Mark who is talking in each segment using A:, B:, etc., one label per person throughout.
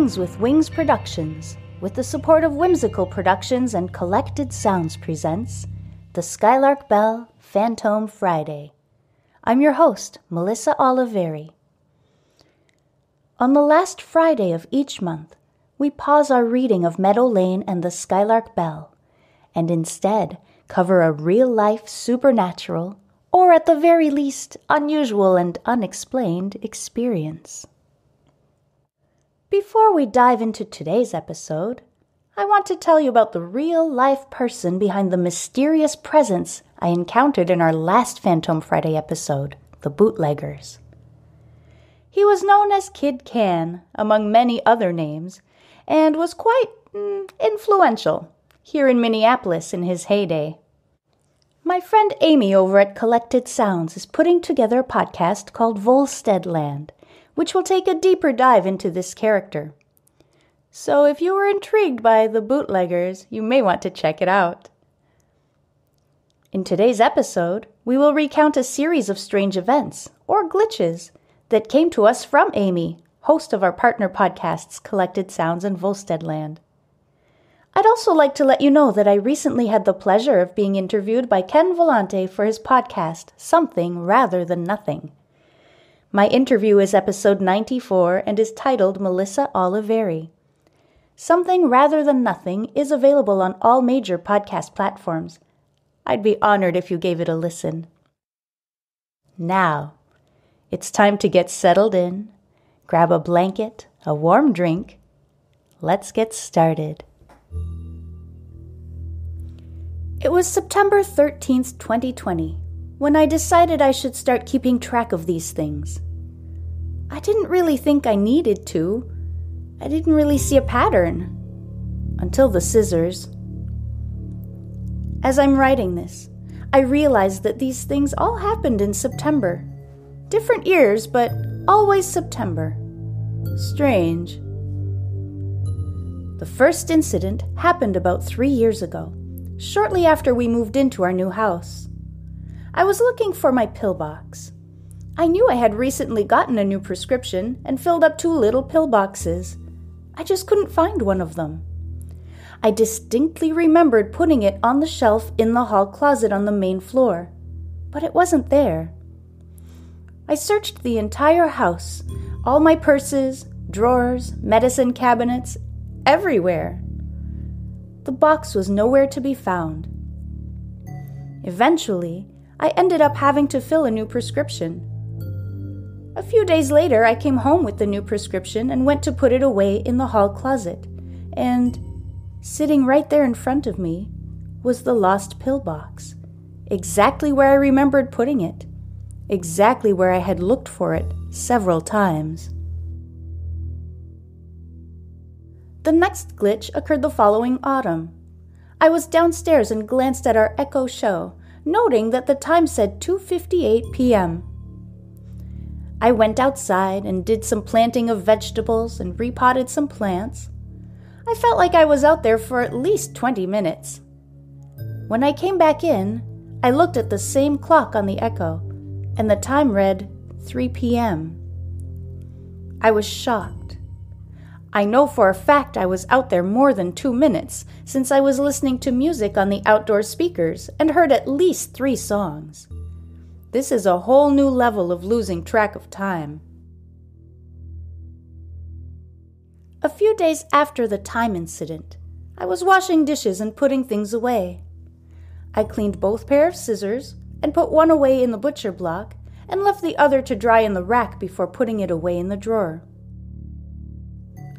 A: Things with Wings Productions, with the support of Whimsical Productions and Collected Sounds presents the Skylark Bell Fantôme Friday. I'm your host, Melissa Oliveri. On the last Friday of each month, we pause our reading of Meadow Lane and the Skylark Bell, and instead cover a real-life supernatural, or at the very least, unusual and unexplained experience. Before we dive into today's episode, I want to tell you about the real-life person behind the mysterious presence I encountered in our last Fantôme Friday episode, the bootleggers. He was known as Kid Can, among many other names, and was quite influential here in Minneapolis in his heyday. My friend Amy over at Collected Sounds is putting together a podcast called Volsteadland, which will take a deeper dive into this character. So if you were intrigued by the bootleggers, you may want to check it out. In today's episode, we will recount a series of strange events, or glitches, that came to us from Amy, host of our partner podcasts Collected Sounds and Volsteadland. I'd also like to let you know that I recently had the pleasure of being interviewed by Ken Volante for his podcast, Something Rather Than Nothing. My interview is episode 94 and is titled Melissa Oliveri. Something Rather Than Nothing is available on all major podcast platforms. I'd be honored if you gave it a listen. Now, it's time to get settled in, grab a blanket, a warm drink. Let's get started. It was September 13th, 2020, when I decided I should start keeping track of these things. I didn't really think I needed to. I didn't really see a pattern. Until the scissors. As I'm writing this, I realized that these things all happened in September. Different years, but always September. Strange. The first incident happened about 3 years ago, shortly after we moved into our new house. I was looking for my pillbox. I knew I had recently gotten a new prescription and filled up 2 little pillboxes. I just couldn't find one of them. I distinctly remembered putting it on the shelf in the hall closet on the main floor, but it wasn't there. I searched the entire house, all my purses, drawers, medicine cabinets, everywhere. The box was nowhere to be found. Eventually, I ended up having to fill a new prescription. A few days later, I came home with the new prescription and went to put it away in the hall closet, and sitting right there in front of me was the lost pill box, exactly where I remembered putting it, exactly where I had looked for it several times. The next glitch occurred the following autumn. I was downstairs and glanced at our Echo show, noting that the time said 2:58 p.m. I went outside and did some planting of vegetables and repotted some plants. I felt like I was out there for at least 20 minutes. When I came back in, I looked at the same clock on the Echo, and the time read 3 p.m. I was shocked. I know for a fact I was out there more than 2 minutes, since I was listening to music on the outdoor speakers and heard at least 3 songs. This is a whole new level of losing track of time. A few days after the time incident, I was washing dishes and putting things away. I cleaned both pair of scissors and put one away in the butcher block and left the other to dry in the rack before putting it away in the drawer.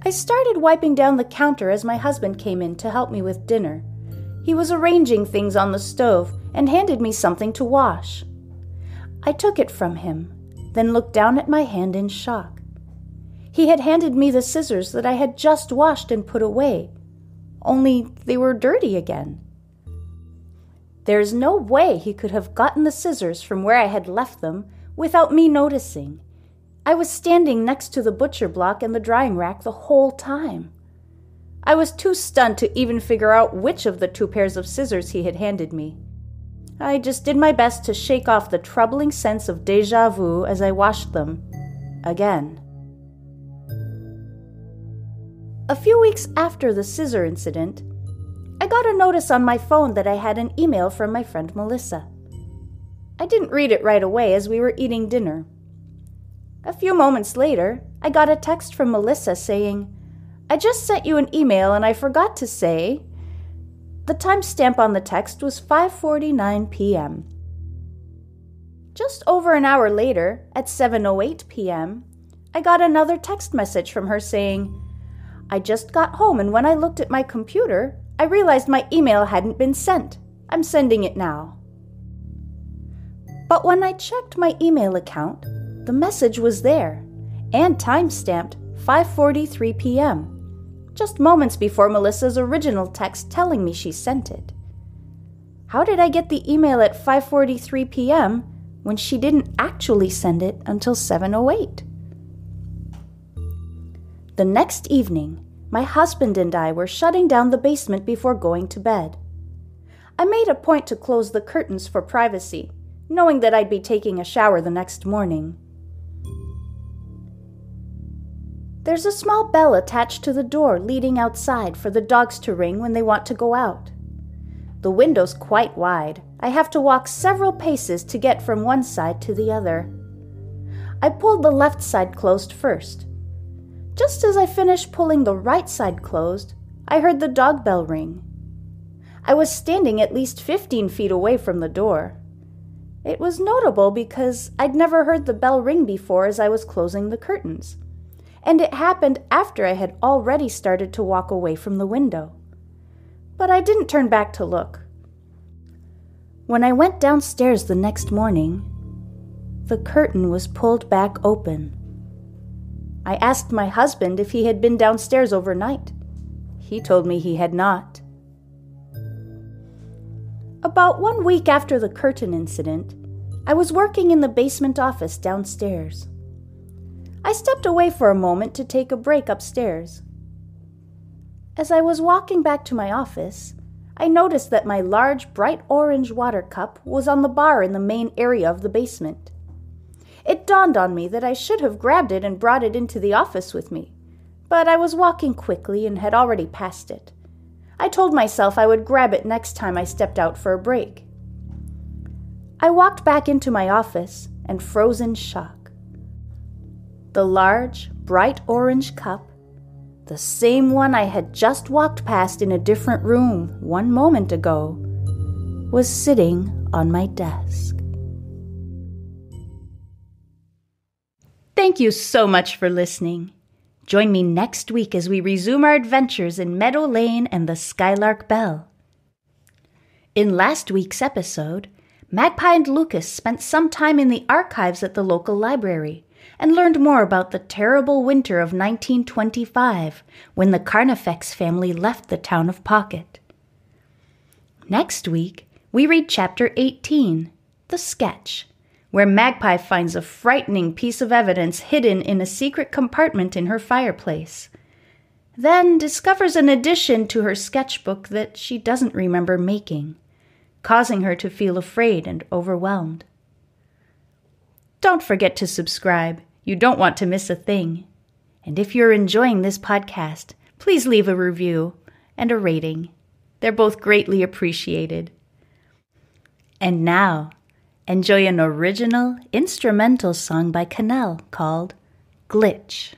A: I started wiping down the counter as my husband came in to help me with dinner. He was arranging things on the stove and handed me something to wash. I took it from him, then looked down at my hand in shock. He had handed me the scissors that I had just washed and put away, only they were dirty again. There's no way he could have gotten the scissors from where I had left them without me noticing. I was standing next to the butcher block and the drying rack the whole time. I was too stunned to even figure out which of the 2 pairs of scissors he had handed me. I just did my best to shake off the troubling sense of déjà vu as I washed them again. A few weeks after the scissor incident, I got a notice on my phone that I had an email from my friend Melissa. I didn't read it right away as we were eating dinner. A few moments later, I got a text from Melissa saying, "I just sent you an email and I forgot to say..." The timestamp on the text was 5:49 p.m. Just over an hour later, at 7:08 p.m., I got another text message from her saying, "I just got home and when I looked at my computer, I realized my email hadn't been sent. I'm sending it now." But when I checked my email account, the message was there, and time-stamped 5:43 p.m., just moments before Melissa's original text telling me she sent it. How did I get the email at 5:43 p.m. when she didn't actually send it until 7:08? The next evening, my husband and I were shutting down the basement before going to bed. I made a point to close the curtains for privacy, knowing that I'd be taking a shower the next morning. There's a small bell attached to the door leading outside for the dogs to ring when they want to go out. The window's quite wide. I have to walk several paces to get from one side to the other. I pulled the left side closed first. Just as I finished pulling the right side closed, I heard the dog bell ring. I was standing at least 15 feet away from the door. It was notable because I'd never heard the bell ring before as I was closing the curtains, and it happened after I had already started to walk away from the window. But I didn't turn back to look. When I went downstairs the next morning, the curtain was pulled back open. I asked my husband if he had been downstairs overnight. He told me he had not. About 1 week after the curtain incident, I was working in the basement office downstairs. I stepped away for a moment to take a break upstairs. As I was walking back to my office, I noticed that my large, bright orange water cup was on the bar in the main area of the basement. It dawned on me that I should have grabbed it and brought it into the office with me, but I was walking quickly and had already passed it. I told myself I would grab it next time I stepped out for a break. I walked back into my office and froze in shock. The large, bright orange cup, the same one I had just walked past in a different room 1 moment ago, was sitting on my desk. Thank you so much for listening. Join me next week as we resume our adventures in Meadow Lane and the Skylark Bell. In last week's episode, Magpie and Lucas spent some time in the archives at the local library and learned more about the terrible winter of 1925 when the Carnifex family left the town of Pocket. Next week, we read Chapter 18, The Sketch, where Magpie finds a frightening piece of evidence hidden in a secret compartment in her fireplace, then discovers an addition to her sketchbook that she doesn't remember making, causing her to feel afraid and overwhelmed. Don't forget to subscribe. You don't want to miss a thing. And if you're enjoying this podcast, please leave a review and a rating. They're both greatly appreciated. And now, enjoy an original instrumental song by Cannell called Glitch.